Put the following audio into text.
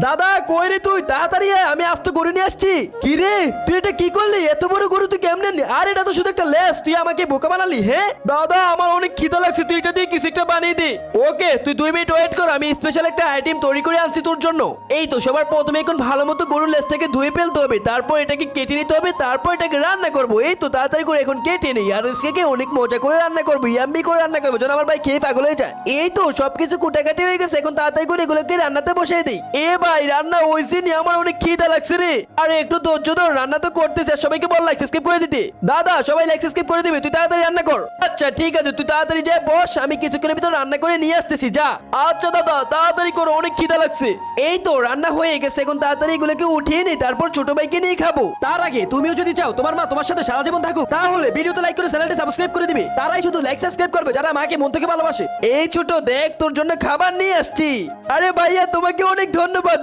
দাদা কই রে তুই? তাড়াতাড়ি আয়, আমি আস্ত গরু নিয়ে আসছি। কি রে তুই এটা কি করলি? এত বড় গরু তুই কেমনে নিলি? আর এটা তো শুধু একটা লেস, তুই আমাকে বোকা বানালি। হ্যাঁ দাদা আমার অনেক খিদা লাগছে, তুই এটা দিয়ে কিছু একটা বানিয়ে দে। ওকে তুই 2 মিনিট ওয়েট কর, আমি স্পেশাল একটা আইটেম তৈরি করে আনছি তোর জন্য। এই তো সবার প্রথমে এখন ভালো মতো গরুর লেস থেকে ধুয়ে ফেলতে হবে, তারপর এটাকে কেটে নিতে হবে, তারপর এটাকে রান্না করবো। এই তো তাড়াতাড়ি করে এখন কেটে নেই, আর আজকে অনেক মজা করে রান্না করবো, ইয়াম্মি করে রান্না করবো যেন আমার ভাই খেয়ে পাগল হয়ে যায়। এই তো সবকিছু কুটাকাটি হয়ে গেছে, এখন তাড়াতাড়ি করে এগুলোকে রান্নাতে বসিয়ে দিই। এ ভাই রান্না হয়েছে নি? আমার অনেক খিদা লাগছে রে। আরে একটু ধৈর্য ধর, রান্না তো করতেছে। সবাইকে বল লাইক সাবস্ক্রাইব করে দিতে। দাদা সবাই লাইক সাবস্ক্রাইব করে দিবে, তুই তাড়াতাড়ি রান্না কর। আচ্ছা ঠিক আছে, তুই তাড়াতাড়ি যা বস, আমি কিছুক্ষণের ভিতর রান্না করে নিয়ে আসতেছি, যা। আচ্ছা দাদা তাড়াতাড়ি করো, অনেক খিদা লাগছে। এই তো রান্না হয়ে গেছে, এখন তাড়াতাড়ি এগুলোকে উঠিয়ে নি, তারপর ছোট ভাইকে নিয়ে খাবো। তার আগে তুমিও যদি চাও তোমার মা তোমার সাথে সারা জীবন থাকুক, তাহলে ভিডিওতে লাইক করে চ্যানেলটি সাবস্ক্রাইব করে দিবে। তারাই শুধু লাইক সাবস্ক্রাইব করবে যারা মাকে মন থেকে ভালোবাসে। এই ছোট দেখ তোর জন্য খাবার নিয়ে আসছি। আরে ভাইয়া তোমাকে অনেক ধন্যবাদ,